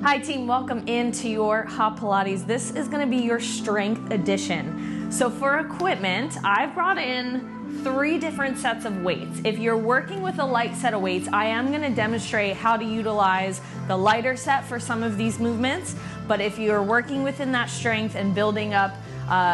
Hi team, welcome into your Hot Pilates. This is going to be your strength edition. So for equipment, I've brought in 3 different sets of weights. If you're working with a light set of weights, I am going to demonstrate how to utilize the lighter set for some of these movements. But if you're working within that strength and building up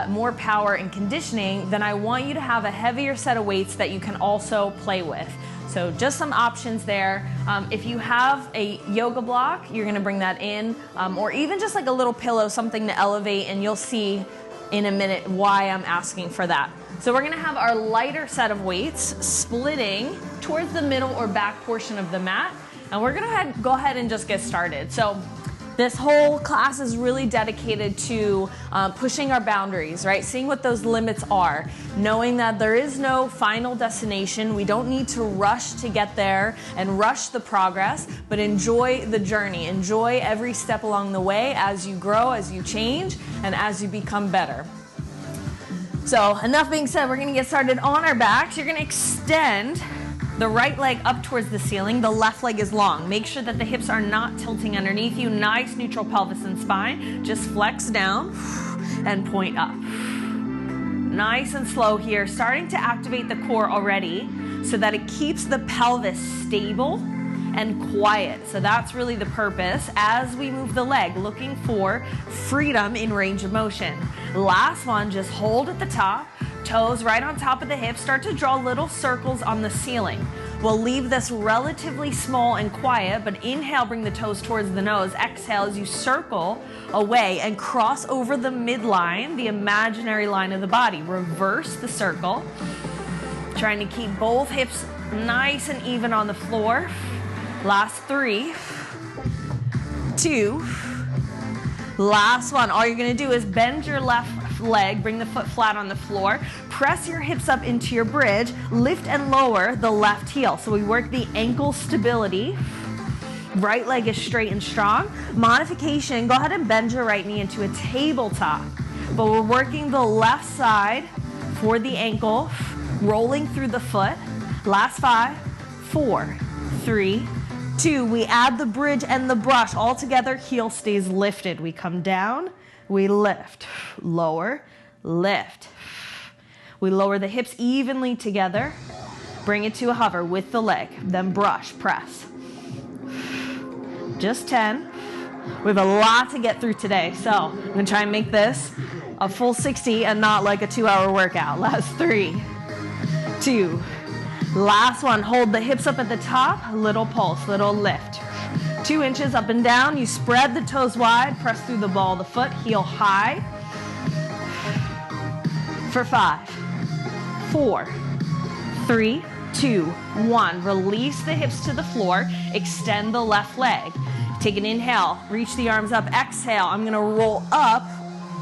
more power and conditioning, then I want you to have a heavier set of weights that you can also play with. So just some options there. If you have a yoga block, you're gonna bring that in, or even just like a little pillow, something to elevate, and you'll see in a minute why I'm asking for that. So we're gonna have our lighter set of weights splitting towards the middle or back portion of the mat, and we're gonna go ahead and just get started. So this whole class is really dedicated to pushing our boundaries, right? Seeing what those limits are, knowing that there is no final destination. We don't need to rush to get there and rush the progress, but enjoy the journey. Enjoy every step along the way as you grow, as you change, and as you become better. So enough being said, we're gonna get started on our backs. You're gonna extend the right leg up towards the ceiling, the left leg is long. Make sure that the hips are not tilting underneath you. Nice neutral pelvis and spine. Just flex down and point up. Nice and slow here, starting to activate the core already so that it keeps the pelvis stable and quiet. So that's really the purpose as we move the leg, looking for freedom in range of motion. Last one, just hold at the top. Toes right on top of the hips, start to draw little circles on the ceiling. We'll leave this relatively small and quiet, but inhale, bring the toes towards the nose. Exhale as you circle away and cross over the midline, the imaginary line of the body. Reverse the circle. Trying to keep both hips nice and even on the floor. Last 3, 2, last one. All you're gonna do is bend your left leg, bring the foot flat on the floor, press your hips up into your bridge, lift and lower the left heel. So we work the ankle stability. Right leg is straight and strong. Modification, go ahead and bend your right knee into a tabletop. But we're working the left side for the ankle, rolling through the foot. Last 5, 4, 3, 2. We add the bridge and the brush all together. Heel stays lifted. We come down. We lift, lower, lift. We lower the hips evenly together. Bring it to a hover with the leg, then brush, press. Just 10. We have a lot to get through today, so I'm gonna try and make this a full 60 and not like a 2-hour workout. Last 3, 2. Last one, hold the hips up at the top, little pulse, little lift. 2 inches up and down, you spread the toes wide, press through the ball of the foot, heel high. For 5, 4, 3, 2, 1. Release the hips to the floor, extend the left leg. Take an inhale, reach the arms up, exhale. I'm gonna roll up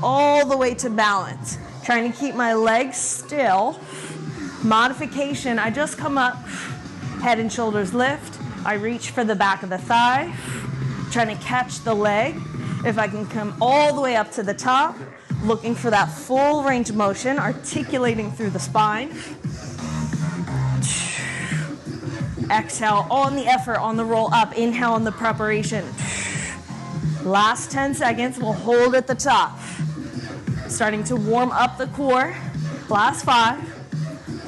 all the way to balance. Trying to keep my legs still. Modification, I just come up, head and shoulders lift. I reach for the back of the thigh, trying to catch the leg. If I can come all the way up to the top, looking for that full range of motion, articulating through the spine. Exhale on the effort, on the roll up. Inhale on the preparation. Last 10 seconds, we'll hold at the top. Starting to warm up the core. Last 5,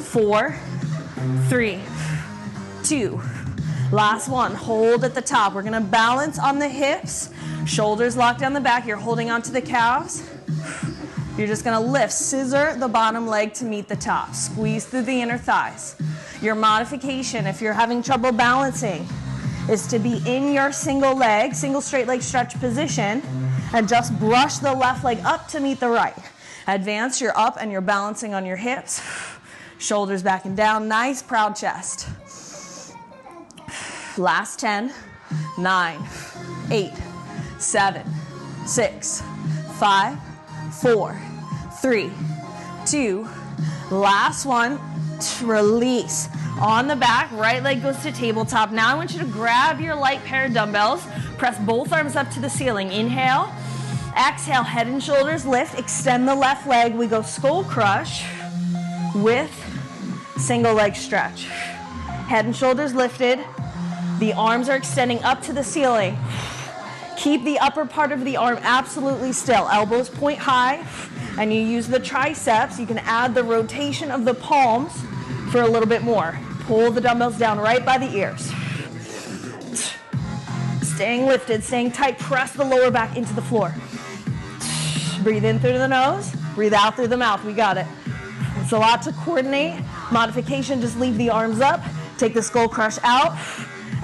4, 3, 2. Last one, hold at the top. We're gonna balance on the hips, shoulders locked down the back. You're holding onto the calves. You're just gonna lift, scissor the bottom leg to meet the top. Squeeze through the inner thighs. Your modification, if you're having trouble balancing, is to be in your single straight leg stretch position, and just brush the left leg up to meet the right. Advance, you're up and you're balancing on your hips. Shoulders back and down, nice proud chest. Last 10, 9, 8, 7, 6, 5, 4, 3, 2. Last one, release. On the back, right leg goes to tabletop. Now I want you to grab your light pair of dumbbells, press both arms up to the ceiling. Inhale, exhale, head and shoulders lift, extend the left leg. We go skull crush with single leg stretch. Head and shoulders lifted. The arms are extending up to the ceiling. Keep the upper part of the arm absolutely still. Elbows point high, and you use the triceps. You can add the rotation of the palms for a little bit more. Pull the dumbbells down right by the ears. Staying lifted, staying tight. Press the lower back into the floor. Breathe in through the nose. Breathe out through the mouth. We got it. It's a lot to coordinate. Modification, just leave the arms up. Take the skull crush out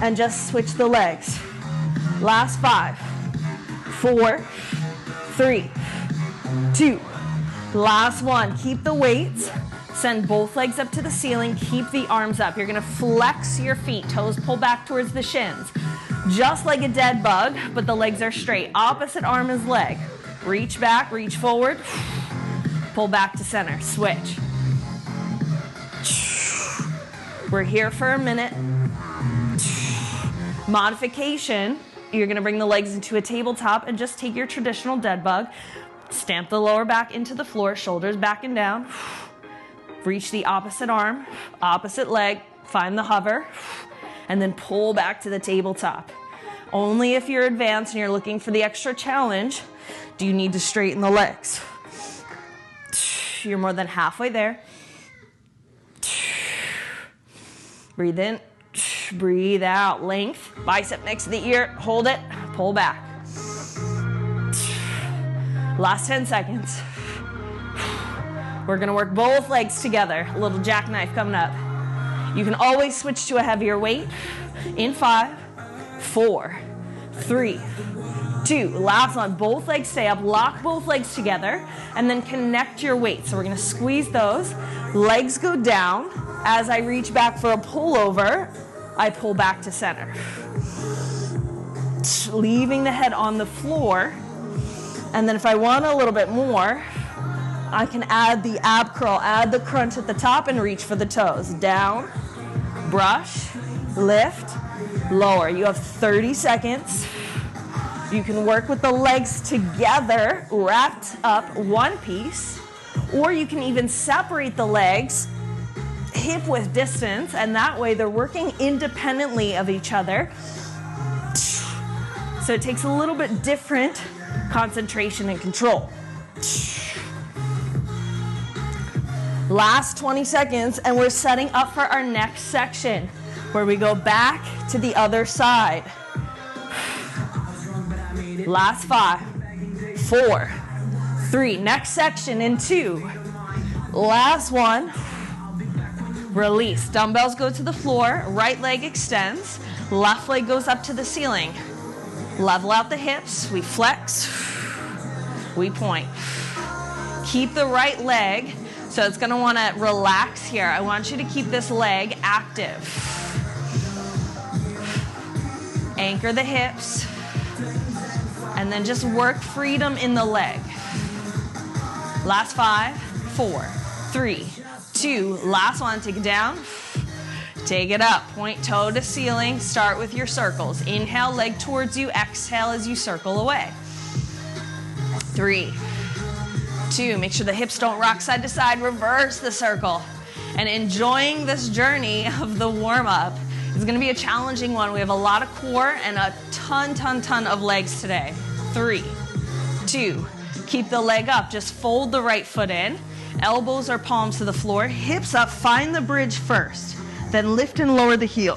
and just switch the legs. Last 5, 4, 3, 2. Last 1. Keep the weights. Send both legs up to the ceiling. Keep the arms up. You're going to flex your feet. Toes pull back towards the shins. Just like a dead bug, but the legs are straight. Opposite arm is leg. Reach back, reach forward. Pull back to center. Switch. We're here for a minute. Modification. You're going to bring the legs into a tabletop and just take your traditional dead bug. Stamp the lower back into the floor, shoulders back and down. Reach the opposite arm, opposite leg, find the hover, and then pull back to the tabletop. Only if you're advanced and you're looking for the extra challenge do you need to straighten the legs. You're more than halfway there. Breathe in, breathe out, length, bicep next to the ear, hold it, pull back. Last 10 seconds. We're gonna work both legs together. A little jackknife coming up. You can always switch to a heavier weight. In 5, 4, 3, 2. Last one, both legs stay up. Lock both legs together and then connect your weights. So we're gonna squeeze those. Legs go down. As I reach back for a pullover, I pull back to center. Leaving the head on the floor. And then if I want a little bit more, I can add the ab curl, add the crunch at the top and reach for the toes. Down, brush, lift, lower. You have 30 seconds. You can work with the legs together, wrapped up one piece, or you can even separate the legs hip width distance, and that way they're working independently of each other. So it takes a little bit different concentration and control. Last 20 seconds, and we're setting up for our next section, where we go back to the other side. Last 5, 4, 3. Next section in 2. Last one. Release. Dumbbells go to the floor. Right leg extends. Left leg goes up to the ceiling. Level out the hips. We flex. We point. Keep the right leg. So it's going to want to relax here. I want you to keep this leg active. Anchor the hips. And then just work freedom in the leg. Last 5, 4, 3, 2. Last one. Take it down. Take it up. Point toe to ceiling. Start with your circles. Inhale, leg towards you. Exhale as you circle away. 3, 2. Make sure the hips don't rock side to side. Reverse the circle. And enjoying this journey of the warm-up. It's going to be a challenging one. We have a lot of core and a ton of legs today. 3, 2. Keep the leg up. Just fold the right foot in. Elbows or palms to the floor. Hips up. Find the bridge first. Then lift and lower the heel.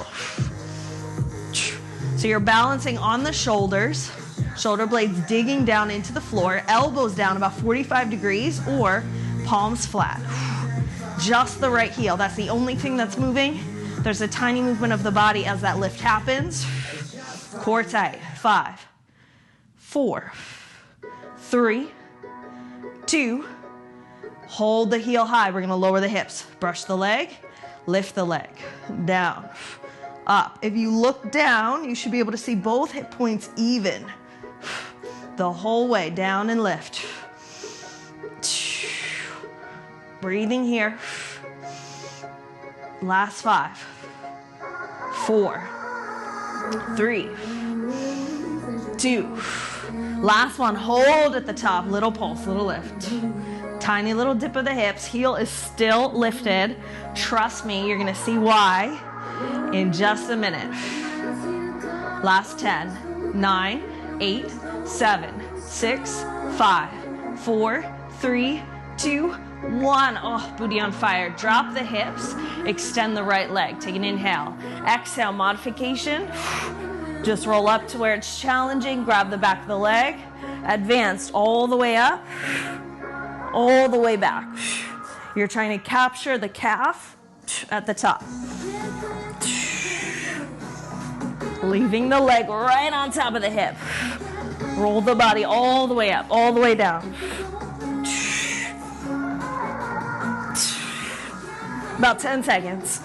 So you're balancing on the shoulders. Shoulder blades digging down into the floor. Elbows down about 45 degrees or palms flat. Just the right heel. That's the only thing that's moving. There's a tiny movement of the body as that lift happens. Core tight. 5, 4, 3, 2. Hold the heel high. We're going to lower the hips. Brush the leg. Lift the leg. Down. Up. If you look down, you should be able to see both hip points even. The whole way. Down and lift. Breathing here. Last 5, 4, 3, 2. Last one. Hold at the top. Little pulse, little lift. Tiny little dip of the hips. Heel is still lifted. Trust me, you're going to see why in just a minute. Last 10, 9, 8, 7, 6, 5, 4, 3, 2, 1. Oh, booty on fire. Drop the hips. Extend the right leg. Take an inhale. Exhale, modification. Just roll up to where it's challenging. Grab the back of the leg. Advanced all the way up, all the way back. You're trying to capture the calf at the top. Leaving the leg right on top of the hip. Roll the body all the way up, all the way down. About 10 seconds.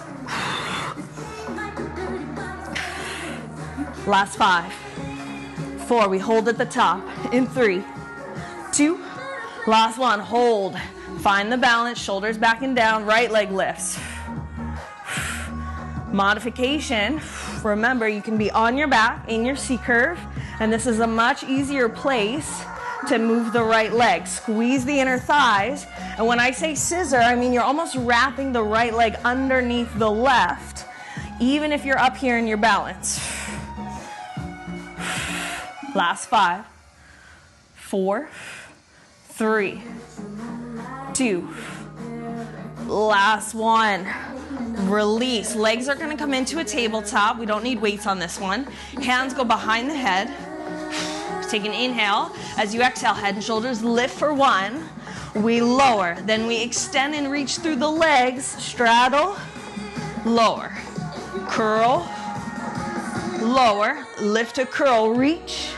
Last 5, 4, we hold at the top. In 3, 2, last 1, hold. Find the balance, shoulders back and down, right leg lifts. Modification, remember you can be on your back in your C curve, and this is a much easier place to move the right leg. Squeeze the inner thighs, and when I say scissor, I mean you're almost wrapping the right leg underneath the left, even if you're up here in your balance. Last 5, 4, 3, 2, last 1. Release. Legs are going to come into a tabletop. We don't need weights on this one. Hands go behind the head. Take an inhale. As you exhale, head and shoulders lift for 1. We lower. Then we extend and reach through the legs. Straddle, lower, curl, lower, lift to curl, reach,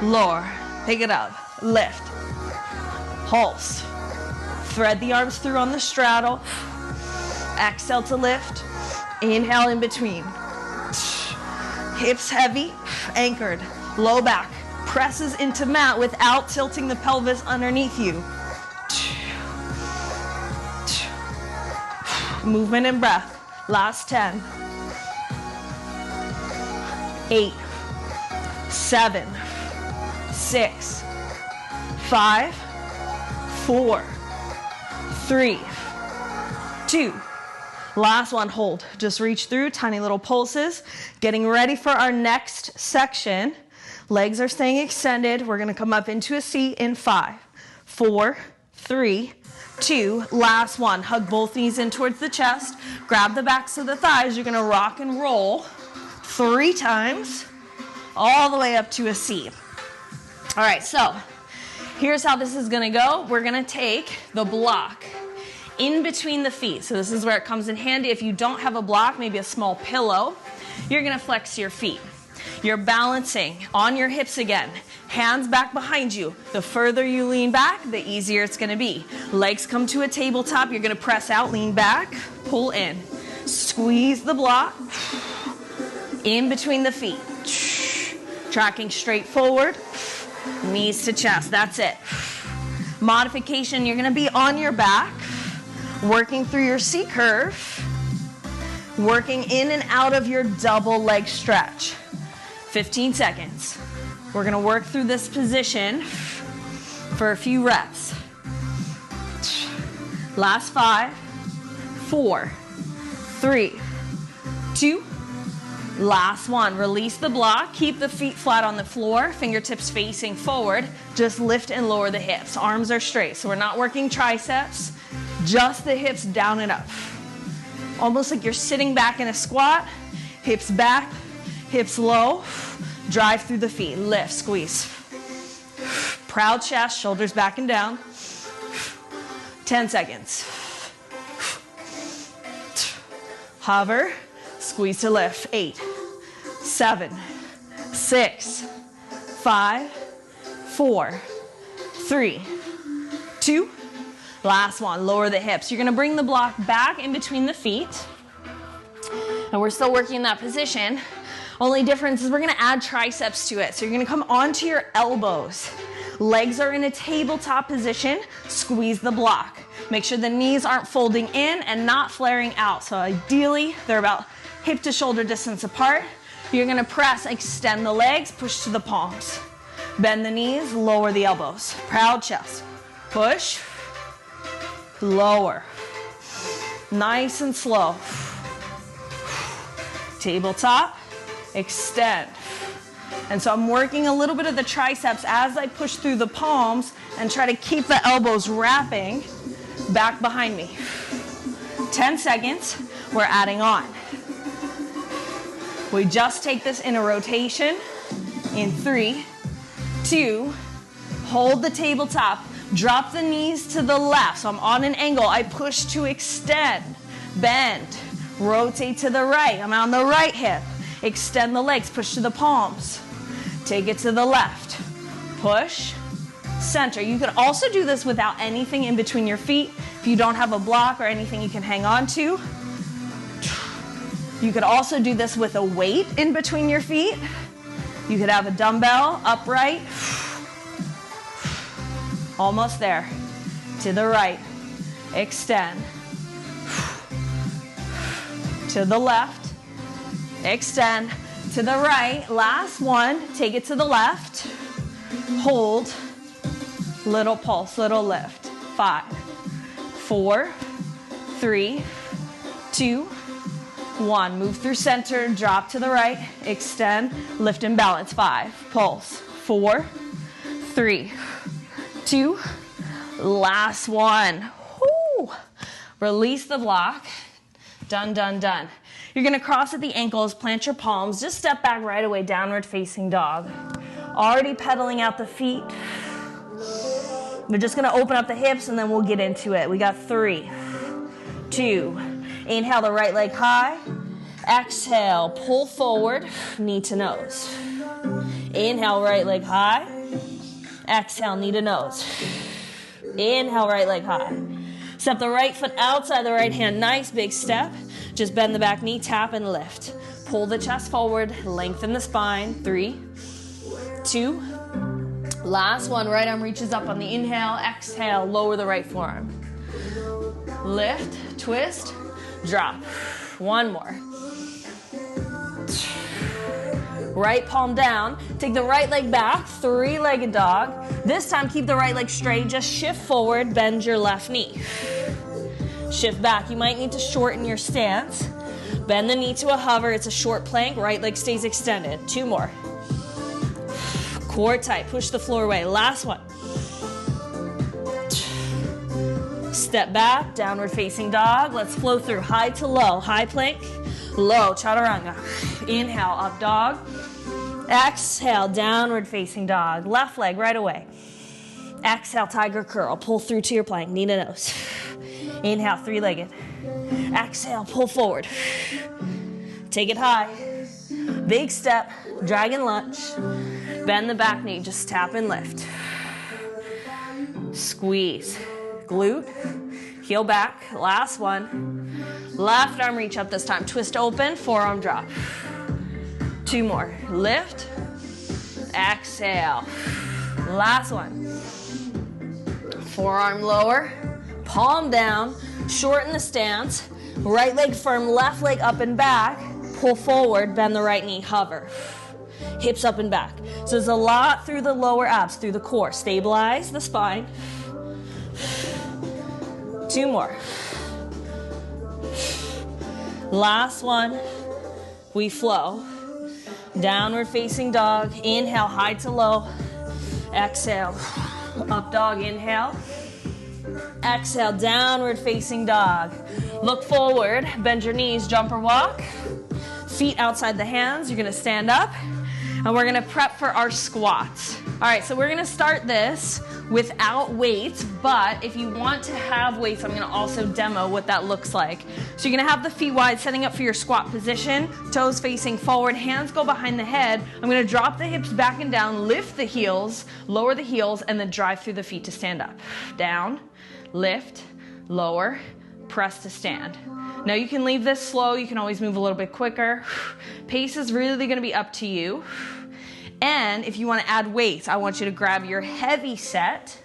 lower, pick it up, lift, pulse, thread the arms through on the straddle, exhale to lift, inhale in between, hips heavy, anchored, low back, presses into mat without tilting the pelvis underneath you. Movement and breath, last 10, 8, 7, 6, 5, 4, 3, 2, last 1, hold. Just reach through, tiny little pulses. Getting ready for our next section. Legs are staying extended. We're gonna come up into a seat in 5, 4, 3, 2, last 1. Hug both knees in towards the chest. Grab the backs of the thighs. You're gonna rock and roll 3 times, all the way up to a seat. All right, so here's how this is gonna go. We're gonna take the block in between the feet. So this is where it comes in handy. If you don't have a block, maybe a small pillow, you're gonna flex your feet. You're balancing on your hips again. Hands back behind you. The further you lean back, the easier it's gonna be. Legs come to a tabletop. You're gonna press out, lean back, pull in. Squeeze the block in between the feet. Tracking straight forward, knees to chest, that's it. Modification, you're gonna be on your back, working through your C curve, working in and out of your double leg stretch. 15 seconds. We're gonna work through this position for a few reps. Last 5, 4, 3, 2, last 1. Release the block. Keep the feet flat on the floor, fingertips facing forward. Just lift and lower the hips. Arms are straight, so we're not working triceps, just the hips down and up. Almost like you're sitting back in a squat. Hips back, hips low. Drive through the feet. Lift, squeeze. Proud chest, shoulders back and down. 10 seconds. Hover, squeeze to lift. 8, 7, 6, 5, 4, 3, 2, last 1. Lower the hips. You're gonna bring the block back in between the feet. And we're still working in that position. Only difference is we're gonna add triceps to it. So you're gonna come onto your elbows. Legs are in a tabletop position. Squeeze the block. Make sure the knees aren't folding in and not flaring out. So ideally, they're about hip to shoulder distance apart. You're gonna press, extend the legs, push to the palms. Bend the knees, lower the elbows. Proud chest. Push, lower. Nice and slow. Tabletop, extend. And so I'm working a little bit of the triceps as I push through the palms and try to keep the elbows wrapping back behind me. 10 seconds, we're adding on. We just take this in a rotation in 3, 2, hold the tabletop, drop the knees to the left. So I'm on an angle, I push to extend, bend, rotate to the right. I'm on the right hip, extend the legs, push to the palms. Take it to the left, push, center. You can also do this without anything in between your feet. If you don't have a block or anything you can hang on to. You could also do this with a weight in between your feet. You could have a dumbbell upright. Almost there. To the right, extend. To the left, extend. To the right, last one, take it to the left, hold, little pulse, little lift. 5, 4, 3, 2, 1. Move through center, drop to the right, extend, lift and balance. 5, pulse, 4, 3, 2, last one. Woo. Release the block. Done, done, done. You're gonna cross at the ankles, plant your palms, just step back right away, downward facing dog. Already pedaling out the feet. We're just gonna open up the hips and then we'll get into it. We got 3, 2, inhale the right leg high. Exhale, pull forward, knee to nose. Inhale, right leg high. Exhale, knee to nose. Inhale, right leg high. Step the right foot outside the right hand, nice big step. Just bend the back knee, tap and lift. Pull the chest forward, lengthen the spine. 3, 2, last one. Right arm reaches up on the inhale. Exhale, lower the right forearm. Lift, twist, drop. One more. Right palm down. Take the right leg back, 3-legged dog. This time keep the right leg straight. Just shift forward, bend your left knee. Shift back. You might need to shorten your stance. Bend the knee to a hover. It's a short plank. Right leg stays extended. 2 more. Core tight. Push the floor away. Last one. Step back. Downward facing dog. Let's flow through. High to low. High plank. Low. Chaturanga. Inhale. Up dog. Exhale. Downward facing dog. Left leg right away. Exhale. Tiger curl. Pull through to your plank. Knee to nose. Inhale, 3-legged. Exhale, pull forward. Take it high. Big step, dragon lunge. Bend the back knee, just tap and lift. Squeeze. Glute, heel back. Last one. Left arm reach up this time. Twist open, forearm drop. 2 more. Lift. Exhale. Last one. Forearm lower. Palm down, shorten the stance, right leg firm, left leg up and back, pull forward, bend the right knee, hover. Hips up and back. So there's a lot through the lower abs, through the core. Stabilize the spine. 2 more. Last one. We flow. Downward facing dog. Inhale, high to low. Exhale. Up dog, inhale. Exhale, downward facing dog. Look forward, bend your knees, jump or walk. Feet outside the hands. You're gonna stand up and we're gonna prep for our squats. All right, so we're gonna start this without weights, but if you want to have weights, I'm gonna also demo what that looks like. So you're gonna have the feet wide, setting up for your squat position, toes facing forward, hands go behind the head. I'm gonna drop the hips back and down, lift the heels, lower the heels, and then drive through the feet to stand up. Down, lift, lower, press to stand. Now you can leave this slow, you can always move a little bit quicker. Pace is really gonna be up to you. And if you want to add weights, I want you to grab your heavy set,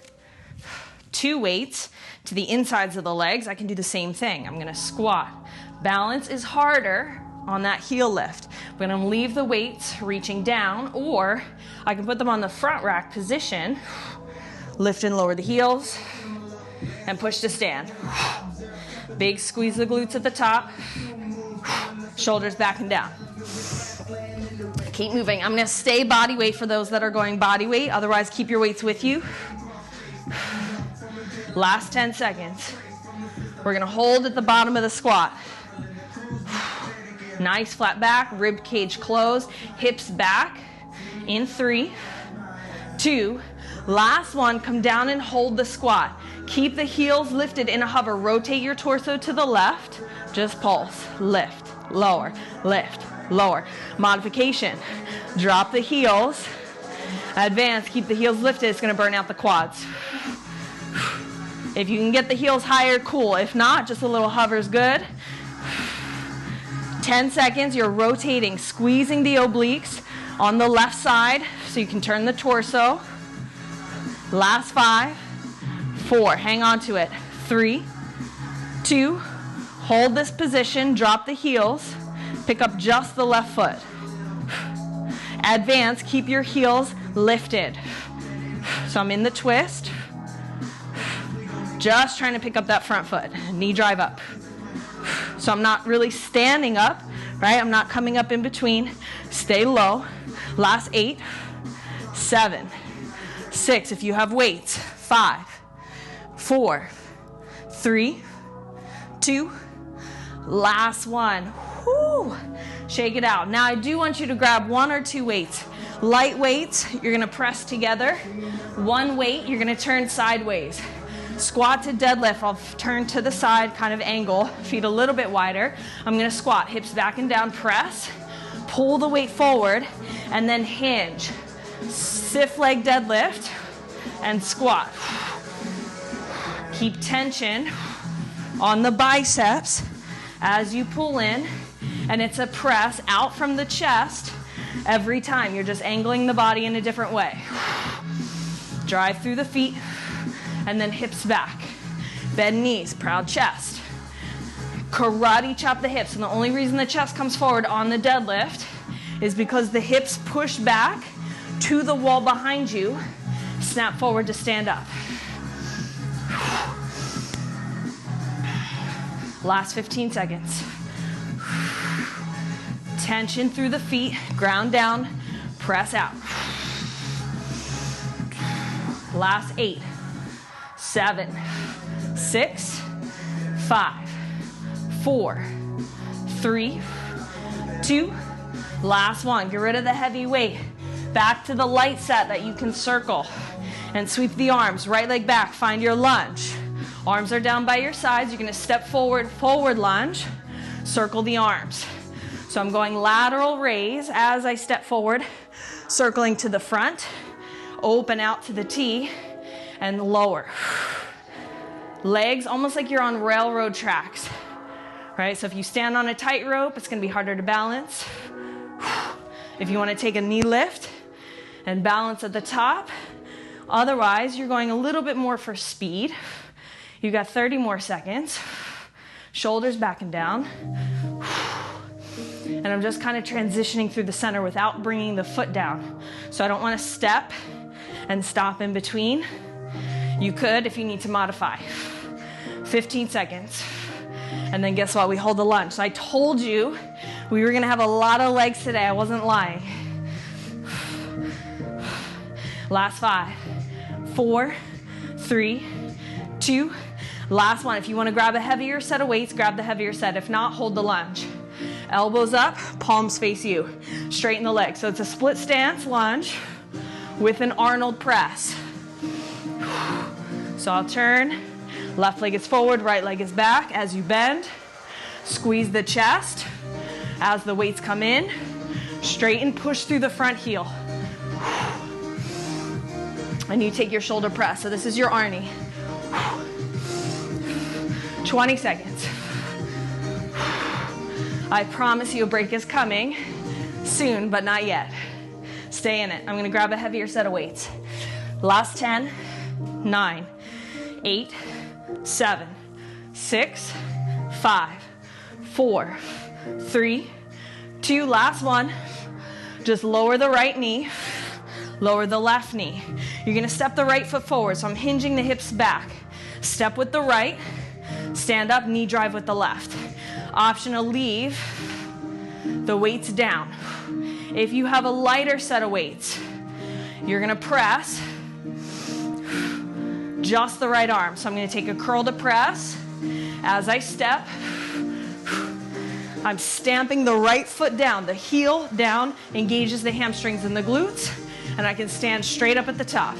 2 weights to the insides of the legs. I can do the same thing. I'm going to squat. Balance is harder on that heel lift. But I'm going to leave the weights reaching down, or I can put them on the front rack position, lift and lower the heels, and push to stand. Big squeeze the glutes at the top, shoulders back and down. Keep moving. I'm gonna stay body weight for those that are going body weight. Otherwise, keep your weights with you. Last 10 seconds. We're gonna hold at the bottom of the squat. Nice flat back, rib cage closed, hips back. In 3, 2, last one, come down and hold the squat. Keep the heels lifted in a hover. Rotate your torso to the left. Just pulse. Lift, lower, lift, lower. Modification. Drop the heels. Advance, keep the heels lifted. It's gonna burn out the quads. If you can get the heels higher, cool. If not, just a little hover is good. 10 seconds, you're rotating, squeezing the obliques on the left side so you can turn the torso. Last 5, 4, hang on to it. 3, 2, hold this position, drop the heels, pick up just the left foot. Advance, keep your heels lifted. So I'm in the twist, just trying to pick up that front foot, knee drive up. So I'm not really standing up, right? I'm not coming up in between. Stay low. Last 8, 7, 6. If you have weights, 5, 4, 3, 2. Last one. Whoo. Shake it out. Now I do want you to grab 1 or 2 weights. Light weights, you're gonna press together. 1 weight, you're gonna turn sideways. Squat to deadlift, I'll turn to the side, kind of angle, feet a little bit wider. I'm gonna squat, hips back and down, press, pull the weight forward, and then hinge. Stiff leg deadlift, and squat. Keep tension on the biceps as you pull in, and it's a press out from the chest every time. You're just angling the body in a different way. Drive through the feet, and then hips back. Bend knees, proud chest. Karate chop the hips, and the only reason the chest comes forward on the deadlift is because the hips push back to the wall behind you. Snap forward to stand up. Last 15 seconds. Tension through the feet, ground down, press out. Last 8, 7, 6, 5, 4, 3, 2. Last one. Get rid of the heavy weight. Back to the light set that you can circle. And sweep the arms. Right leg back. Find your lunge. Arms are down by your sides. You're going to step forward, forward lunge. Circle the arms. So I'm going lateral raise as I step forward. Circling to the front. Open out to the T. And lower. Legs almost like you're on railroad tracks. Right? So if you stand on a tightrope, it's going to be harder to balance. If you want to take a knee lift and balance at the top. Otherwise, you're going a little bit more for speed. You got 30 more seconds. Shoulders back and down. And I'm just kind of transitioning through the center without bringing the foot down. So I don't want to step and stop in between. You could if you need to modify. 15 seconds. And then guess what? We hold the lunge. So I told you we were going to have a lot of legs today. I wasn't lying. Last 5, 4, 3, 2. Last one. If you want to grab a heavier set of weights, grab the heavier set. If not, hold the lunge. Elbows up, palms face you. Straighten the legs. So it's a split stance lunge with an Arnold press. So I'll turn. Left leg is forward, right leg is back. As you bend, squeeze the chest. As the weights come in, straighten, push through the front heel. And you take your shoulder press. So this is your Arnie. 20 seconds. I promise you a break is coming soon, but not yet. Stay in it. I'm going to grab a heavier set of weights. Last 10, 9, 8, 7, 6, 5, 4, 3, 2. Last one. Just lower the right knee. Lower the left knee. You're going to step the right foot forward. So I'm hinging the hips back. Step with the right. Stand up, knee drive with the left. Optional, leave the weights down. If you have a lighter set of weights, you're gonna press just the right arm. So I'm gonna take a curl to press. As I step, I'm stamping the right foot down. The heel down engages the hamstrings and the glutes, and I can stand straight up at the top.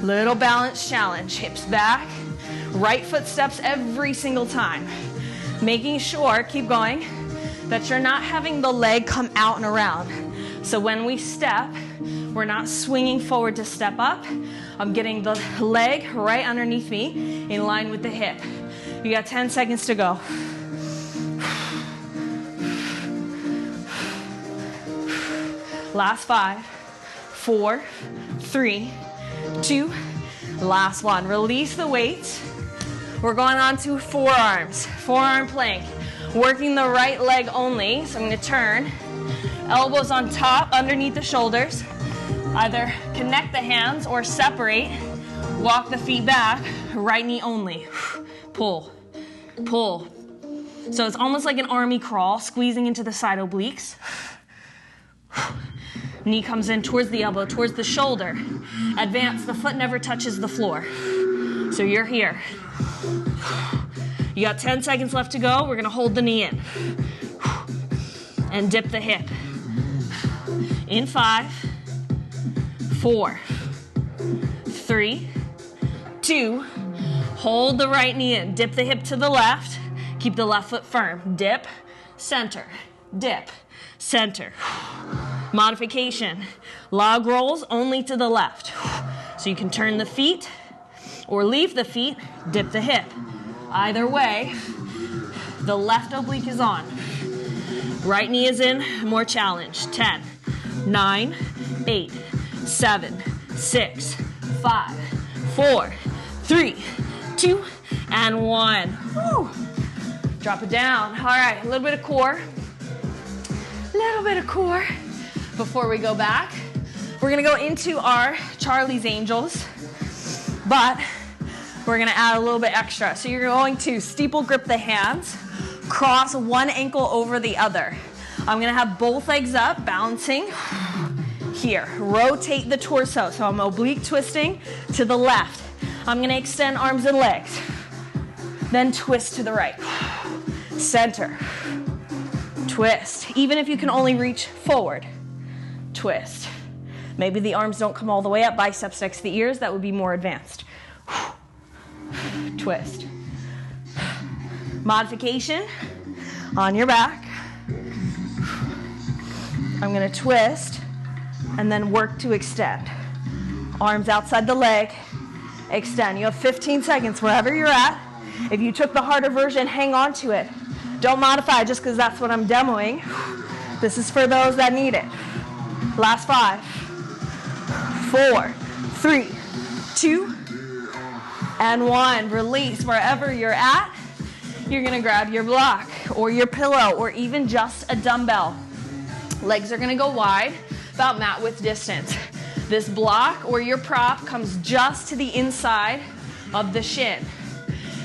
Little balance challenge, hips back, right foot steps every single time. Making sure, keep going, that you're not having the leg come out and around. So when we step, we're not swinging forward to step up. I'm getting the leg right underneath me in line with the hip. You got 10 seconds to go. Last 5, 4, 3, 2, last one. Release the weights. We're going on to forearms, forearm plank. Working the right leg only, so I'm gonna turn. Elbows on top, underneath the shoulders. Either connect the hands or separate. Walk the feet back, right knee only. Pull, pull. So it's almost like an army crawl, squeezing into the side obliques. Knee comes in towards the elbow, towards the shoulder. Advance, the foot never touches the floor. So you're here. You got 10 seconds left to go. We're gonna hold the knee in. And dip the hip. In 5, 4, 3, 2, hold the right knee in. Dip the hip to the left. Keep the left foot firm. Dip, center, dip, center. Modification, log rolls only to the left. So you can turn the feet or leave the feet, dip the hip. Either way, the left oblique is on. Right knee is in, more challenge. 10, 9, 8, 7, 6, 5, 4, 3, 2, and 1. Woo. Drop it down. All right, a little bit of core. Little bit of core. Before we go back, we're gonna go into our Charlie's Angels, but we're gonna add a little bit extra. So you're going to steeple grip the hands, cross one ankle over the other. I'm gonna have both legs up, balancing here. Rotate the torso, so I'm oblique twisting to the left. I'm gonna extend arms and legs, then twist to the right. Center, twist. Even if you can only reach forward, twist. Maybe the arms don't come all the way up, biceps next to the ears, that would be more advanced. Twist. Modification, on your back. I'm gonna twist and then work to extend. Arms outside the leg, extend. You have 15 seconds wherever you're at. If you took the harder version, hang on to it. Don't modify just because that's what I'm demoing. This is for those that need it. Last 5, 4, 3, 2, and 1. Release wherever you're at. You're gonna grab your block or your pillow or even just a dumbbell. Legs are gonna go wide, about mat width distance. This block or your prop comes just to the inside of the shin.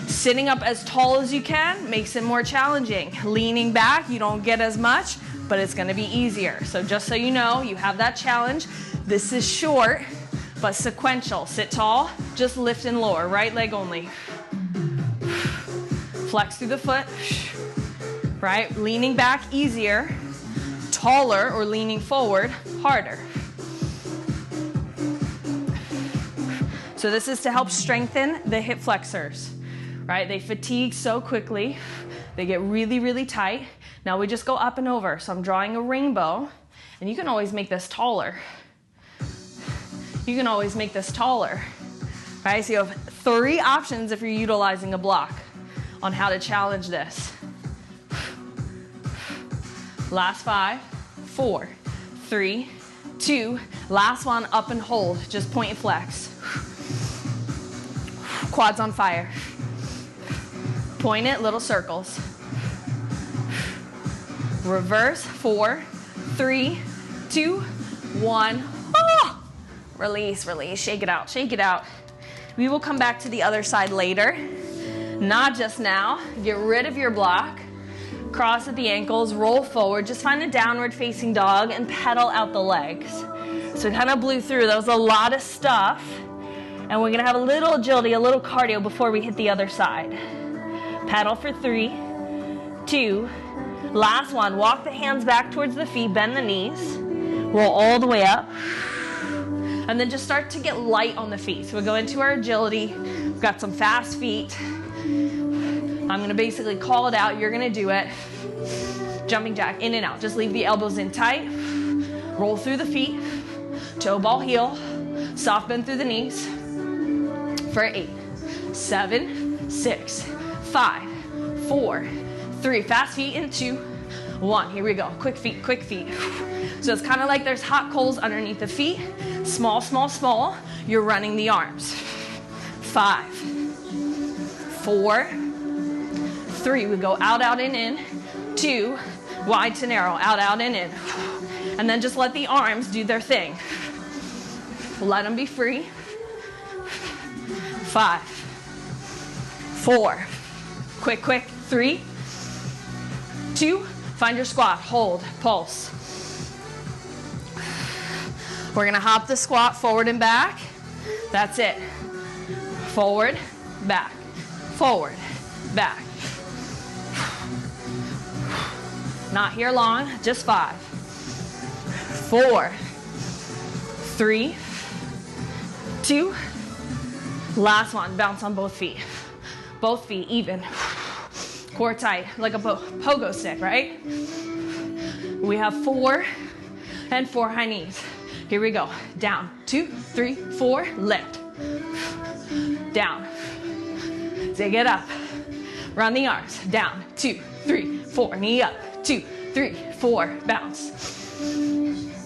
Sitting up as tall as you can makes it more challenging. Leaning back, you don't get as much, but it's gonna be easier. So just so you know, you have that challenge. This is short, but sequential. Sit tall, just lift and lower, right leg only. Flex through the foot, right? Leaning back, easier. Taller or leaning forward, harder. So this is to help strengthen the hip flexors, right? They fatigue so quickly. They get really, really tight. Now we just go up and over. So I'm drawing a rainbow, and you can always make this taller. You can always make this taller, right? So you have 3 options if you're utilizing a block on how to challenge this. Last 5, 4, 3, 2, last one, up and hold. Just point and flex. Quads on fire. Point it, little circles. Reverse, 4, 3, 2, 1. Oh! Release, release, shake it out, shake it out. We will come back to the other side later. Not just now. Get rid of your block. cross at the ankles, roll forward, just find a downward facing dog and pedal out the legs. So we kind of blew through, that was a lot of stuff. And we're gonna have a little agility, a little cardio before we hit the other side. Pedal for 3, 2, last one. Walk the hands back towards the feet, bend the knees, roll all the way up. And then just start to get light on the feet. So we'll go into our agility. We've got some fast feet. I'm gonna basically call it out, you're gonna do it. Jumping jack, in and out. Just leave the elbows in tight. Roll through the feet. Toe ball heel. Soft bend through the knees. For 8, 7, 6, 5, 4, 3. Fast feet in 2, 1. Here we go. Quick feet, quick feet. So it's kind of like there's hot coals underneath the feet. Small, small, small. You're running the arms. 5, 4, 3. We go out, out, in. 2, wide to narrow. Out, out, in. And then just let the arms do their thing. Let them be free. 5, 4, quick, quick, 3, 2, find your squat, hold, pulse. We're gonna hop the squat forward and back. That's it. Forward, back, forward, back. Not here long, just 5, 4, 3, 2, last one, bounce on both feet. Both feet even. Core tight, like a pogo stick, right? We have 4 and 4 high knees. Here we go. Down, 2, 3, 4, lift. Down. Dig it up. Run the arms. Down, 2, 3, 4, knee up. 2, 3, 4, bounce.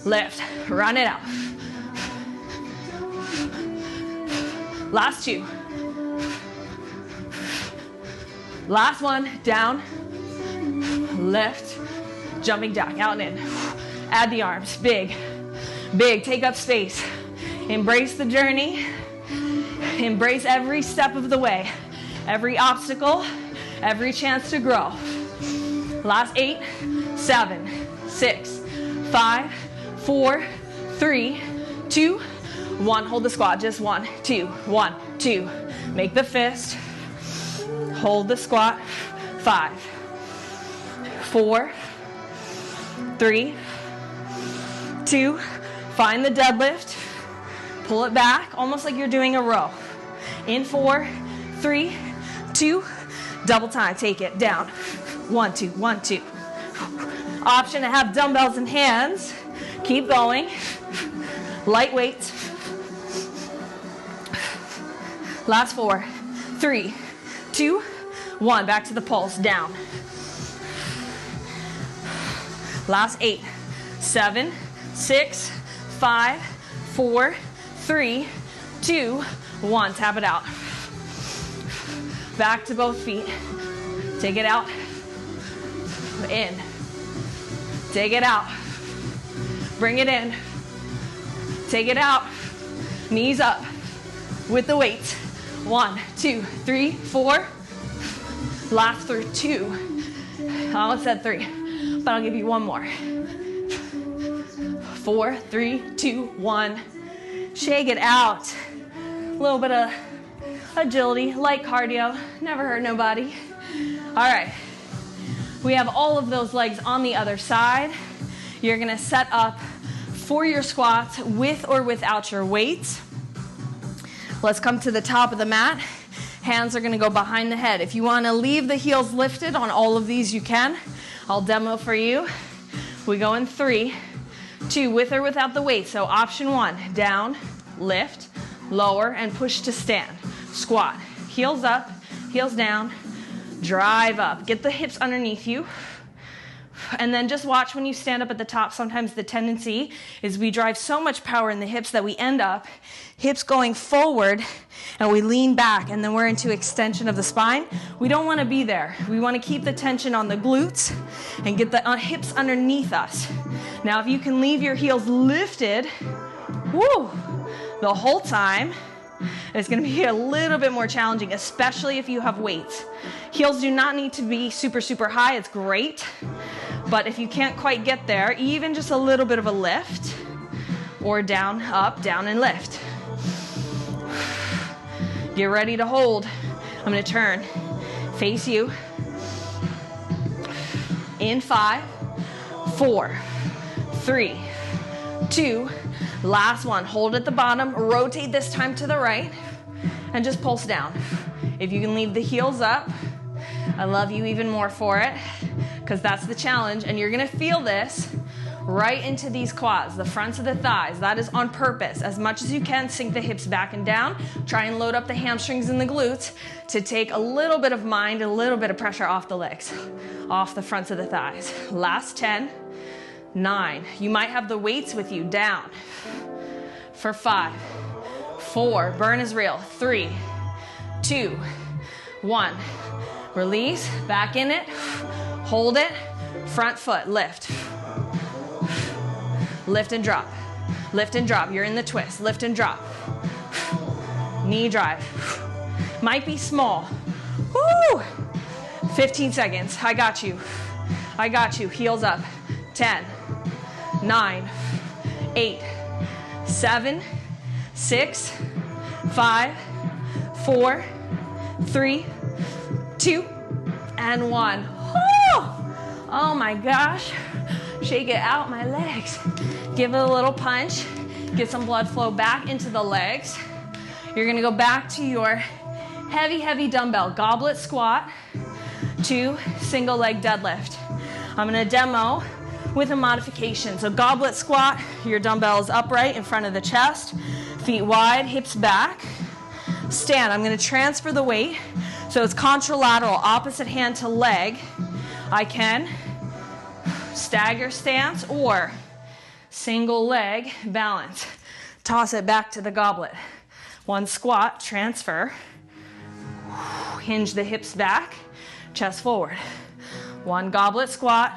Lift, run it out. Last 2. Last one, down, lift, jumping jack, out and in. Add the arms, big, big, take up space. Embrace the journey. Embrace every step of the way. Every obstacle, every chance to grow. Last 8, 7, 6, 5, 4, 3, 2, 1. Hold the squat, just 1, 2, 1, 2. Make the fist. Hold the squat. 5, 4, 3, 2. Find the deadlift. Pull it back, almost like you're doing a row. In 4, 3, 2. Double time. Take it down. 1, 2, 1, 2. Option to have dumbbells in hands. Keep going. Light weights. Last 4, 3, 2, 1. Back to the pulse. Down. Last 8, 7, 6, 5, 4, 3, 2, 1. Tap it out. Back to both feet. Take it out. In. Take it out. Bring it in. Take it out. Knees up with the weights. 1, 2, 3, 4. Last through 2. I almost said 3, but I'll give you one more. 4, 3, 2, 1. Shake it out. A little bit of agility, light cardio. Never hurt nobody. All right. We have all of those legs on the other side. You're gonna set up for your squats with or without your weights. Let's come to the top of the mat. Hands are gonna go behind the head. If you wanna leave the heels lifted on all of these, you can. I'll demo for you. We go in 3, 2, with or without the weight. So option 1, down, lift, lower, and push to stand. Squat, heels up, heels down, drive up. Get the hips underneath you. And then just watch when you stand up at the top. Sometimes the tendency is we drive so much power in the hips that we end up hips going forward and we lean back and then we're into extension of the spine. We don't want to be there. We want to keep the tension on the glutes and get the hips underneath us. Now, if you can leave your heels lifted, woo, the whole time, It's gonna be a little bit more challenging, especially if you have weights. Heels do not need to be super, super high, it's great. But if you can't quite get there, even just a little bit of a lift, or down, up, down, and lift. Get ready to hold. I'm gonna turn, face you. In 5, 4, 3, 2, last one. Hold at the bottom, rotate this time to the right, and just pulse down. If you can leave the heels up, I love you even more for it, because that's the challenge, and you're gonna feel this right into these quads, the fronts of the thighs. That is on purpose. As much as you can, sink the hips back and down. Try and load up the hamstrings and the glutes to take a little bit of mind, a little bit of pressure off the legs, off the fronts of the thighs. Last 10, 9. You might have the weights with you, down. For 5, 4, burn is real. 3, 2, 1. Release, back in it, hold it, front foot, lift. Lift and drop, lift and drop. You're in the twist, lift and drop. Knee drive. Might be small. Woo! 15 seconds, I got you. I got you, heels up. 10, 9, 8, 7, 6, 5, 4, 3, 2, and 1. Oh my gosh. Shake it out, my legs. Give it a little punch. Get some blood flow back into the legs. You're gonna go back to your heavy, heavy dumbbell goblet squat to single leg deadlift. I'm gonna demo with a modification. So goblet squat, your dumbbell is upright in front of the chest, feet wide, hips back. Stand, I'm gonna transfer the weight. So it's contralateral, opposite hand to leg. I can stagger stance or single leg balance. Toss it back to the goblet. One squat, transfer. Hinge the hips back, chest forward. One goblet squat,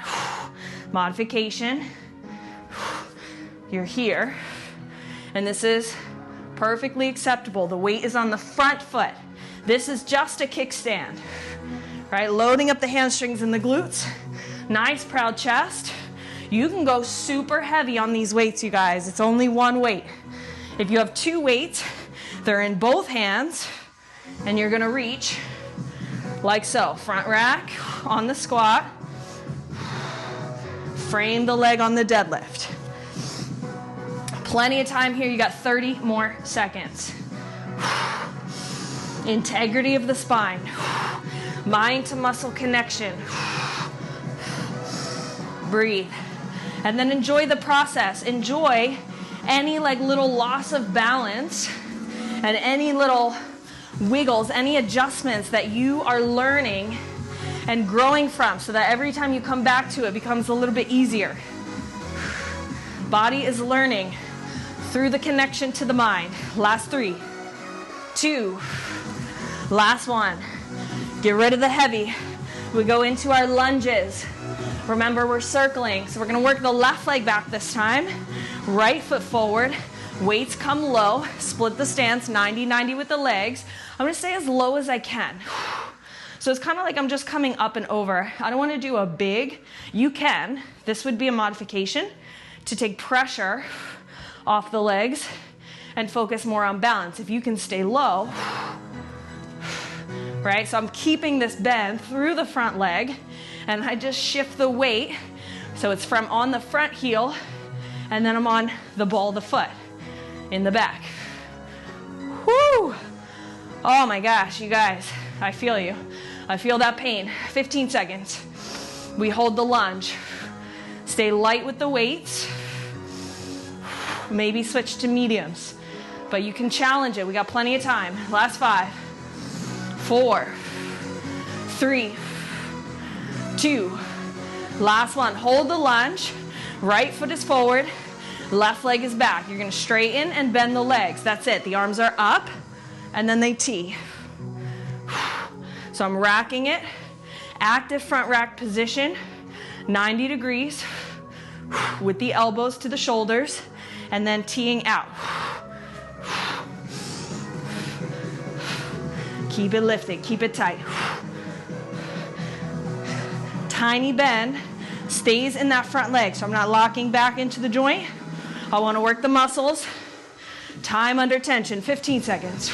modification. You're here. And this is perfectly acceptable. The weight is on the front foot. This is just a kickstand, right? Loading up the hamstrings and the glutes. Nice, proud chest. You can go super heavy on these weights, you guys. It's only one weight. If you have 2 weights, they're in both hands, and you're gonna reach like so. Front rack on the squat. Frame the leg on the deadlift. Plenty of time here. You got 30 more seconds. Integrity of the spine. Mind to muscle connection. Breathe. And then enjoy the process. Enjoy any little loss of balance and any little wiggles, any adjustments that you are learning and growing from, so that every time you come back to it becomes a little bit easier. Body is learning through the connection to the mind. Last 3, 2, last 1. Get rid of the heavy. We go into our lunges. Remember, we're circling, so we're gonna work the left leg back this time. Right foot forward, weights come low, split the stance, 90-90 with the legs. I'm gonna stay as low as I can. So it's kind of like I'm just coming up and over. I don't wanna do a big, you can. This would be a modification to take pressure off the legs and focus more on balance. If you can stay low, right? So I'm keeping this bend through the front leg, and I just shift the weight. So it's from on the front heel, and then I'm on the ball of the foot in the back. Whoo! Oh my gosh, you guys, I feel you. I feel that pain. 15 seconds. We hold the lunge. Stay light with the weights. Maybe switch to mediums, but you can challenge it. We got plenty of time. Last 5, 4, 3, 2, last 1. Hold the lunge. Right foot is forward, left leg is back. You're gonna straighten and bend the legs. That's it. The arms are up, and then they tee. So I'm racking it. Active front rack position, 90 degrees, with the elbows to the shoulders, and then teeing out. Keep it lifted, keep it tight. Tiny bend stays in that front leg, so I'm not locking back into the joint. I want to work the muscles. Time under tension, 15 seconds.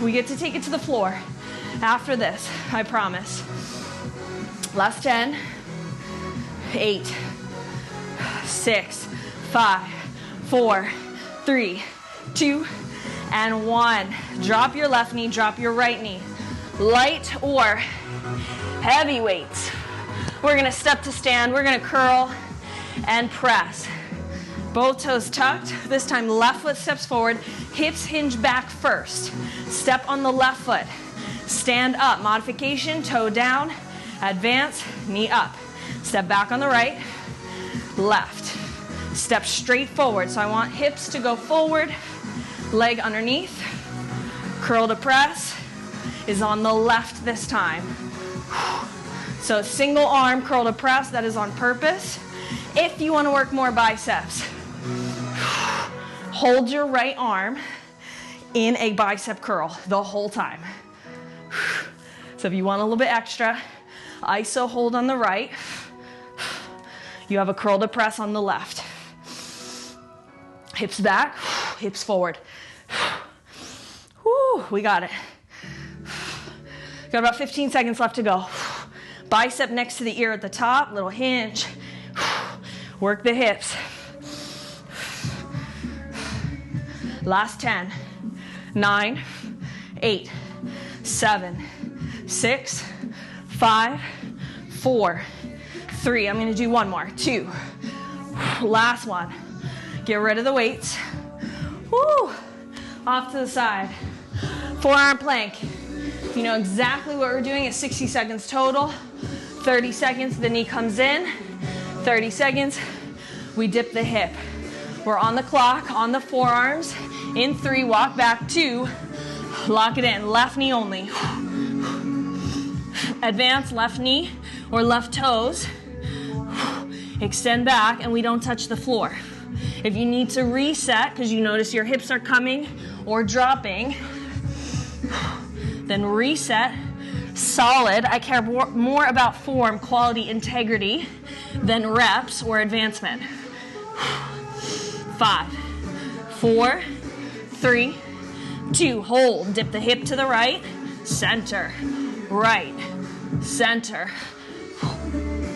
We get to take it to the floor after this, I promise. Last 10, 8, 6, 5, 4, 3, 2, and 1. Drop your left knee, drop your right knee. Light or heavy weights. We're gonna step to stand, we're gonna curl and press. Both toes tucked. This time left foot steps forward, hips hinge back first. Step on the left foot. Stand up, modification, toe down, advance, knee up. Step back on the right, left. Step straight forward. So I want hips to go forward, leg underneath. Curl to press is on the left this time. So single arm curl to press, that is on purpose. If you want to work more biceps, hold your right arm in a bicep curl the whole time. So if you want a little bit extra, iso hold on the right. You have a curl to press on the left. Hips back, hips forward. Woo, we got it. Got about 15 seconds left to go. Bicep next to the ear at the top, little hinge. Work the hips. Last 10, 9, 8, 7, 6, 5, 4, 3. I'm gonna do one more. 2. Last one. Get rid of the weights. Woo! Off to the side. Forearm plank. You know exactly what we're doing. It's 60 seconds total. 30 seconds, the knee comes in. 30 seconds, we dip the hip. We're on the clock, on the forearms. In 3, walk back. 2, lock it in. Left knee only. Advance left knee or left toes. Extend back, and we don't touch the floor. If you need to reset because you notice your hips are coming or dropping, then reset. Solid. I care more about form, quality, integrity than reps or advancement. 5, 4, 3, 2. Hold. Dip the hip to the right. Center. Right. Center.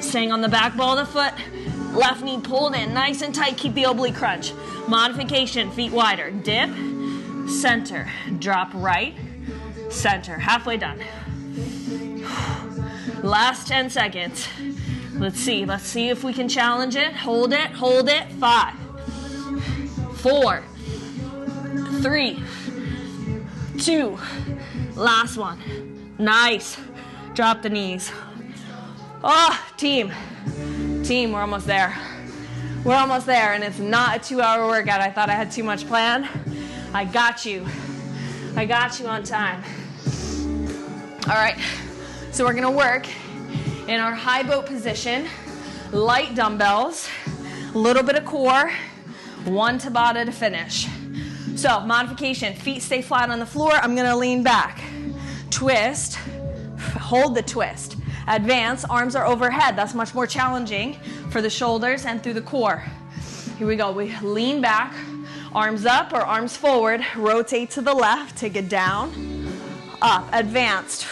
Staying on the back ball of the foot. Left knee pulled in. Nice and tight. Keep the oblique crunch. Modification. Feet wider. Dip. Center. Drop right. Center. Halfway done. Last 10 seconds. Let's see if we can challenge it. Hold it. 5, 4, 3, 2. Last one. Nice. Drop the knees. Oh, team, we're almost there. We're almost there, and it's not a 2-hour workout. I thought I had too much planned. I got you on time. All right, so we're gonna work in our high boat position, light dumbbells, a little bit of core, 1 Tabata to finish. So modification, feet stay flat on the floor. I'm gonna lean back, twist, hold the twist. Advance, arms are overhead. That's much more challenging for the shoulders and through the core. Here we go, we lean back, arms up or arms forward, rotate to the left, take it down, up, advanced,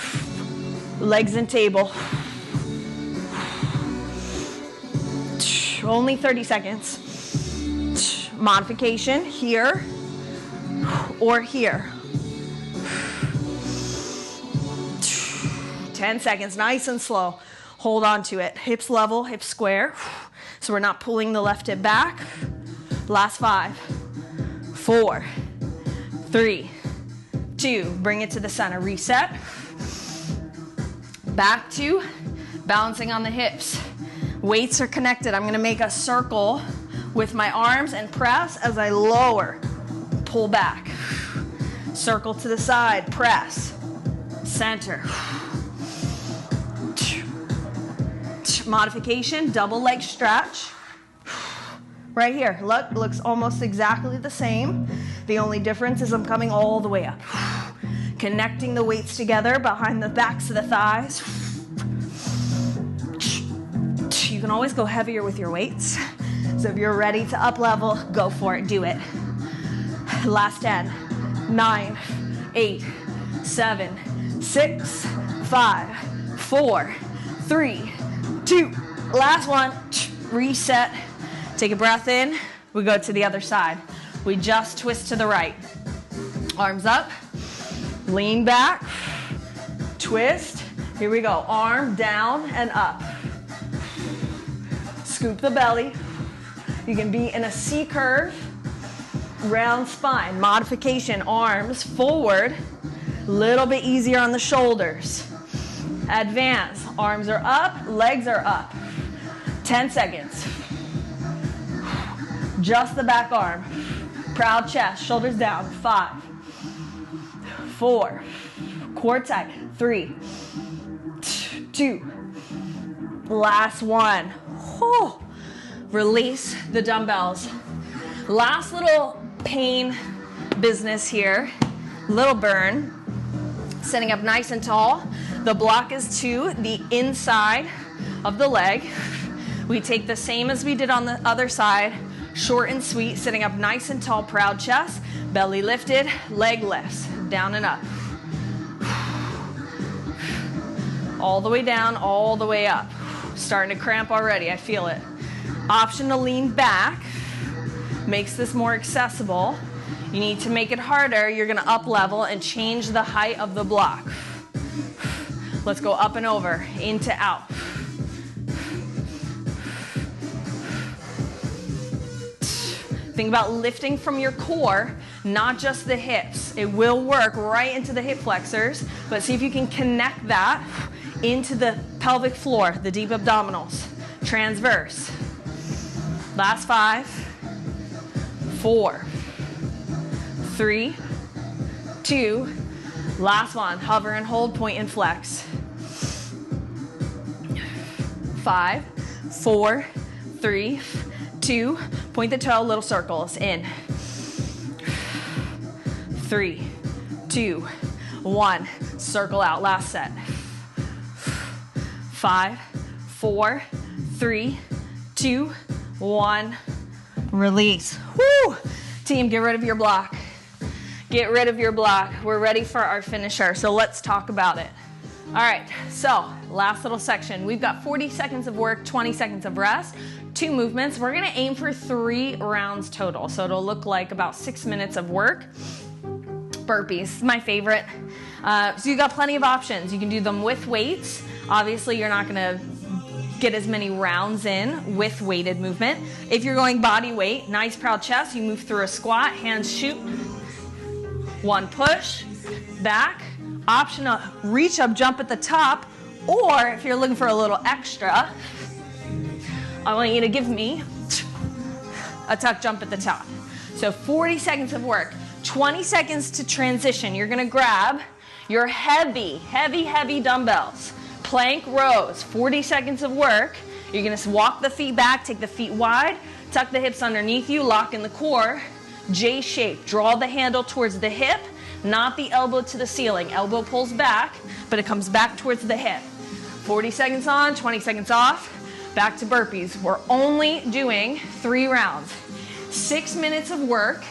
legs and table. Only 30 seconds. Modification, here or here. 10 seconds, nice and slow. Hold on to it. Hips level, hips square. So we're not pulling the left hip back. Last 5, 4, 3, 2. Bring it to the center. Reset. Back to balancing on the hips. Weights are connected. I'm gonna make a circle with my arms and press as I lower. Pull back. Circle to the side, press. Center. Modification, double leg stretch. Right here, look, looks almost exactly the same. The only difference is I'm coming all the way up. Connecting the weights together behind the backs of the thighs. You can always go heavier with your weights. So if you're ready to up level, go for it, do it. Last 10, 9, 8, 7, 6, 5, 4, 3, 2. Last one, reset. Take a breath in, we go to the other side. We just twist to the right. Arms up, lean back, twist. Here we go, arm down and up. Scoop the belly. You can be in a C curve, round spine. Modification, arms forward, little bit easier on the shoulders. Advance, arms are up, legs are up. 10 seconds. Just the back arm. Proud chest, shoulders down. 5, 4, core tight. 3, 2, last one. Whew. Release the dumbbells. Last little pain business here. Little burn. Sitting up nice and tall. The block is to the inside of the leg. We take the same as we did on the other side. Short and sweet, sitting up nice and tall, proud chest, belly lifted, leg lifts, down and up. All the way down, all the way up. Starting to cramp already, I feel it. Option to lean back, makes this more accessible. You need to make it harder, you're gonna up level and change the height of the block. Let's go up and over, into out. Think about lifting from your core, not just the hips. It will work right into the hip flexors, but see if you can connect that into the pelvic floor, the deep abdominals. Transverse. Last 5, 4, 3, 2, last one. Hover and hold, point and flex. 5, 4, 3, 2, point the toe, little circles, in. 3, 2, 1, circle out, last set. 5, 4, 3, 2, 1, release. Woo! Team, get rid of your block. Get rid of your block. We're ready for our finisher, so let's talk about it. All right, so last little section. We've got 40 seconds of work, 20 seconds of rest, 2 movements. We're gonna aim for 3 rounds total, so it'll look like about 6 minutes of work. Burpees, my favorite. So you've got plenty of options. You can do them with weights. Obviously, you're not gonna get as many rounds in with weighted movement. If you're going body weight, nice proud chest, you move through a squat, hands shoot. 1 push, back. Option to reach up, jump at the top, or if you're looking for a little extra, I want you to give me a tuck jump at the top. So 40 seconds of work, 20 seconds to transition. You're gonna grab your heavy dumbbells. Plank rows, 40 seconds of work. You're gonna walk the feet back, take the feet wide, tuck the hips underneath you, lock in the core, J shape. Draw the handle towards the hip, not the elbow to the ceiling. Elbow pulls back, but it comes back towards the hip. 40 seconds on, 20 seconds off. Back to burpees. We're only doing 3 rounds. 6 minutes of work.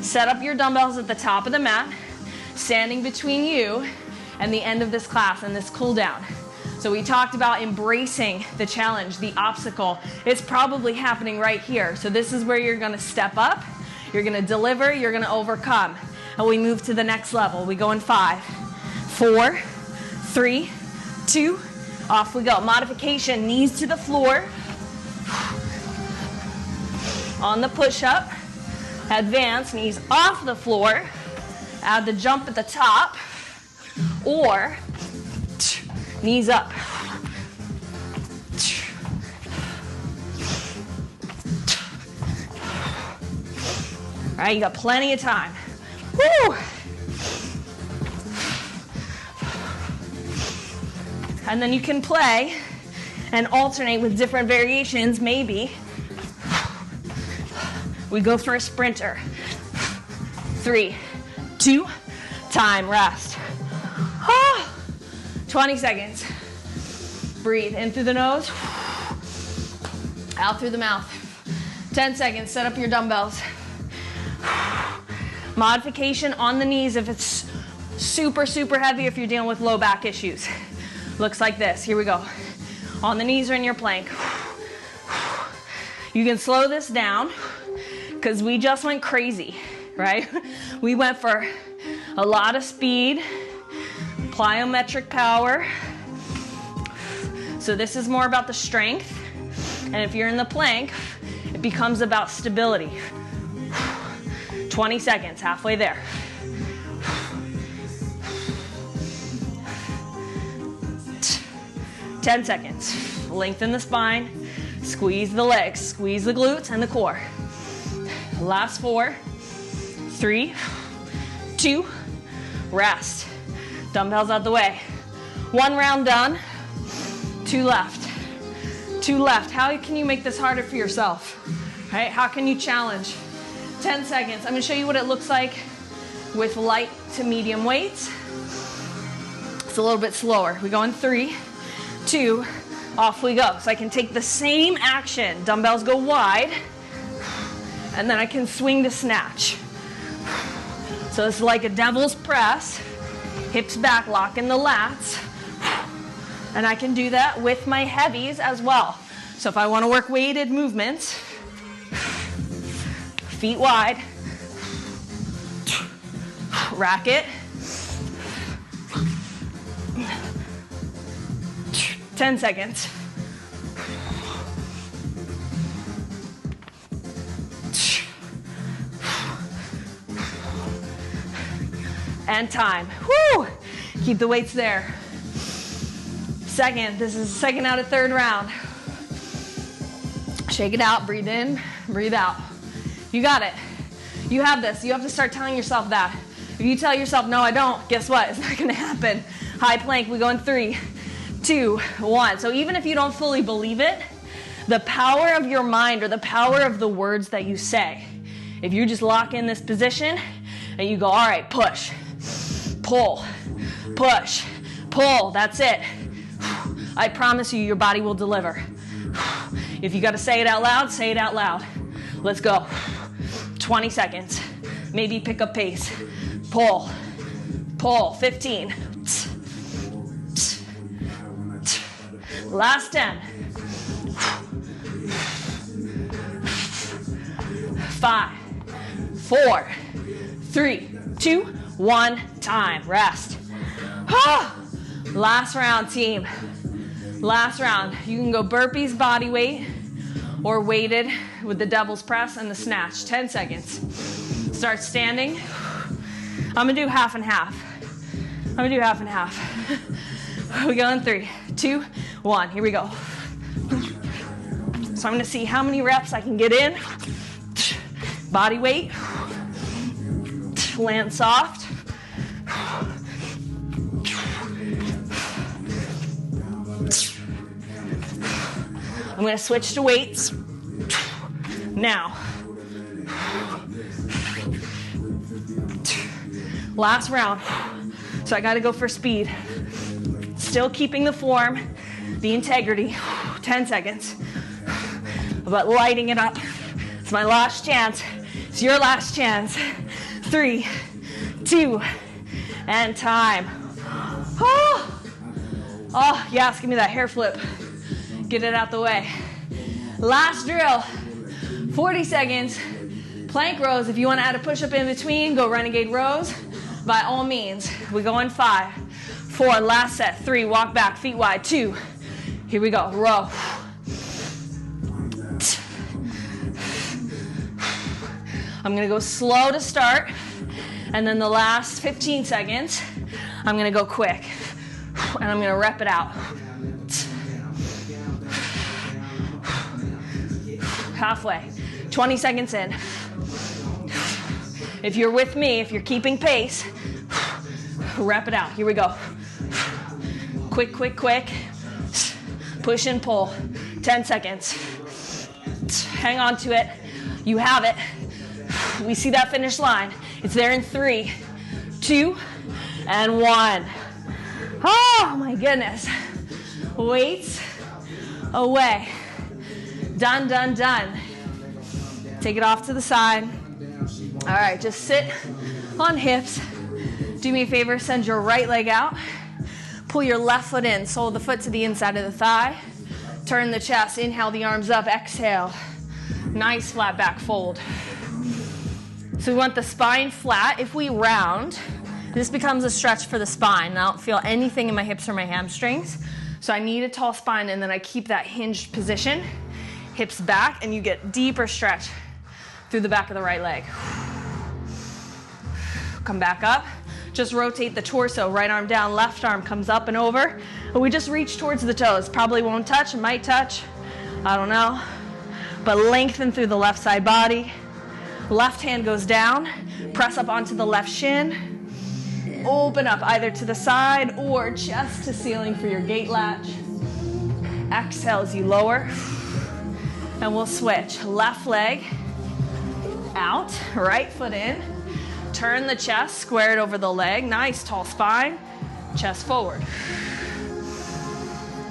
Set up your dumbbells at the top of the mat, standing between you and the end of this class and this cool down. So we talked about embracing the challenge, the obstacle. It's probably happening right here. So this is where you're gonna step up, you're gonna deliver, you're gonna overcome. And we move to the next level. We go in 5, 4, 3, 2, off we go. Modification, knees to the floor. On the push-up, advance, knees off the floor. Add the jump at the top, or knees up. All right, you got plenty of time. Woo! And then you can play and alternate with different variations, maybe. We go for a sprinter. 3, 2, time, rest. 20 seconds. Breathe in through the nose, out through the mouth. 10 seconds, set up your dumbbells. Modification on the knees if it's super, super heavy, if you're dealing with low back issues. Looks like this, here we go. On the knees or in your plank. You can slow this down because we just went crazy, right? We went for a lot of speed, plyometric power. So this is more about the strength. And if you're in the plank, it becomes about stability. 20 seconds, halfway there. Ten seconds. Lengthen the spine, squeeze the legs, squeeze the glutes and the core. Last 4, 3, 2, rest. Dumbbells out the way. 1 round done, 2 left. 2 left. How can you make this harder for yourself? Right? How can you challenge? 10 seconds. I'm gonna show you what it looks like with light to medium weights. It's a little bit slower. We go in 3, 2, off we go. So I can take the same action. Dumbbells go wide, and then I can swing to snatch. So it's like a devil's press, hips back, lock in the lats. And I can do that with my heavies as well. So if I want to work weighted movements, feet wide, rack it. 10 seconds. And time. Woo! Keep the weights there. Second, this is the second out of third round. Shake it out, breathe in, breathe out. You got it. You have this. You have to start telling yourself that. If you tell yourself, no, I don't, guess what? It's not gonna happen. High plank, we go in 3, 2, 1. So even if you don't fully believe it, the power of your mind or the power of the words that you say, if you just lock in this position and you go, all right, push, pull, push, pull, that's it. I promise you, your body will deliver. If you gotta say it out loud, say it out loud. Let's go. 20 seconds. Maybe pick up pace. Pull, pull, 15. Last 10. 5, 4, 3, 2, 1, time. Rest. Last round, team. Last round. You can go burpees, body weight, or weighted with the devil's press and the snatch. 10 seconds. Start standing. I'm gonna do half and half. I'm gonna do half and half. We go in 3, 2, 1. Here we go. So I'm gonna see how many reps I can get in. Body weight. Land soft. I'm gonna switch to weights. Now. Last round. So I gotta go for speed. Still keeping the form, the integrity. 10 seconds. But lighting it up. It's my last chance. It's your last chance. 3, 2, and time. Oh, yes, give me that hair flip. Get it out the way. Last drill, 40 seconds. Plank rows. If you want to add a push-up in between, go renegade rows. By all means. We go in 5, 4, last set. 3, walk back, feet wide. 2, here we go, row. I'm gonna go slow to start, and then the last 15 seconds, I'm gonna go quick, and I'm gonna rep it out. Halfway, 20 seconds in. If you're with me, if you're keeping pace, rep it out. Here we go. Quick, quick, quick. Push and pull. 10 seconds. Hang on to it. You have it. We see that finish line. It's there in 3, 2, and 1. Oh my goodness. Weights away. Done, done, done. Take it off to the side. All right, just sit on hips. Do me a favor, send your right leg out. Pull your left foot in, sole of the foot to the inside of the thigh. Turn the chest, inhale the arms up, exhale. Nice flat back fold. So we want the spine flat. If we round, this becomes a stretch for the spine. I don't feel anything in my hips or my hamstrings. So I need a tall spine, and then I keep that hinged position. Hips back, and you get deeper stretch through the back of the right leg. Come back up. Just rotate the torso, right arm down, left arm comes up and over. But we just reach towards the toes. Probably won't touch, it might touch. I don't know. But lengthen through the left side body. Left hand goes down. Press up onto the left shin. Open up either to the side or chest to ceiling for your gate latch. Exhale as you lower. And we'll switch. Left leg out, right foot in. Turn the chest, square it over the leg. Nice tall spine. Chest forward.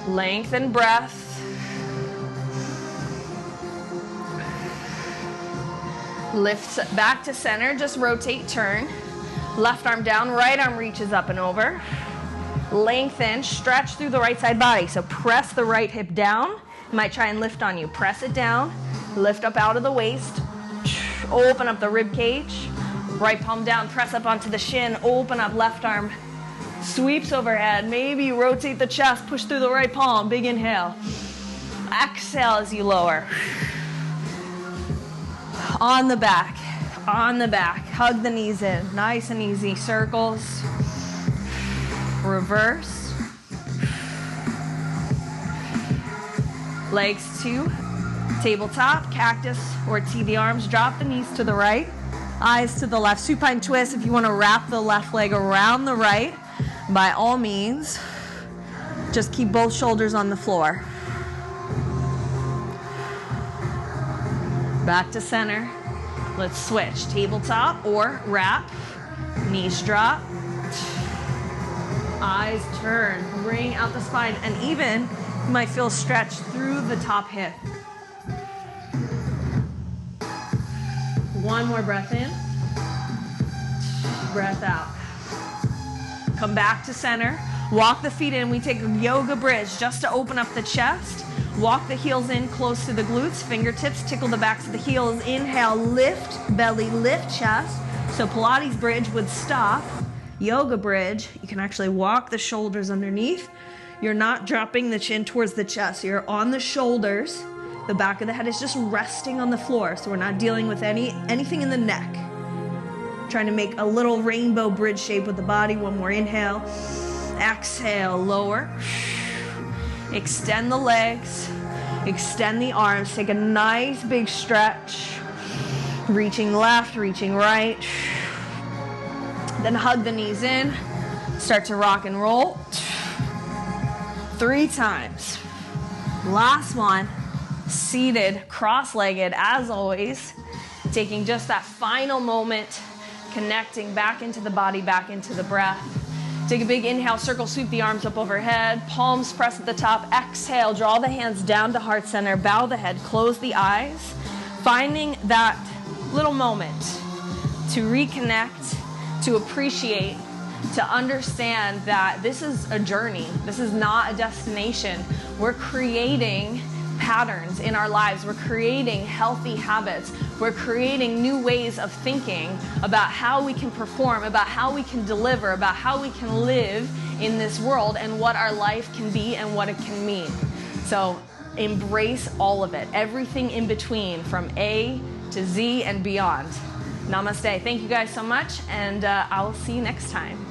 Lengthen breath. Lift back to center. Just rotate, turn. Left arm down, right arm reaches up and over. Lengthen, stretch through the right side body. So press the right hip down. It might try and lift on you. Press it down. Lift up out of the waist. Open up the rib cage. Right palm down, press up onto the shin, open up, left arm sweeps overhead. Maybe you rotate the chest, push through the right palm, big inhale. Exhale as you lower. On the back, hug the knees in. Nice and easy, circles. Reverse. Legs to tabletop, cactus or T the arms, drop the knees to the right. Eyes to the left, supine twist. If you want to wrap the left leg around the right, by all means, just keep both shoulders on the floor. Back to center. Let's switch. Tabletop or wrap. Knees drop. Eyes turn. Bring out the spine. And even you might feel stretch through the top hip. One more breath in, breath out. Come back to center, walk the feet in. We take a yoga bridge just to open up the chest. Walk the heels in close to the glutes, fingertips tickle the backs of the heels. Inhale, lift belly, lift chest. So Pilates bridge would stop. Yoga bridge, you can actually walk the shoulders underneath. You're not dropping the chin towards the chest. You're on the shoulders. The back of the head is just resting on the floor, so we're not dealing with anything in the neck. Trying to make a little rainbow bridge shape with the body. One more inhale. Exhale, lower. Extend the legs. Extend the arms. Take a nice big stretch. Reaching left, reaching right. Then hug the knees in. Start to rock and roll. 3 times. Last one. Seated, cross-legged, as always, taking just that final moment, connecting back into the body, back into the breath. Take a big inhale, circle, sweep the arms up overhead, palms press at the top. Exhale, draw the hands down to heart center, bow the head, close the eyes, finding that little moment to reconnect, to appreciate, to understand that this is a journey. This is not a destination. We're creating patterns in our lives. We're creating healthy habits. We're creating new ways of thinking about how we can perform, about how we can deliver, about how we can live in this world and what our life can be and what it can mean. So embrace all of it, everything in between from A to Z and beyond. Namaste. Thank you guys so much, and I will see you next time.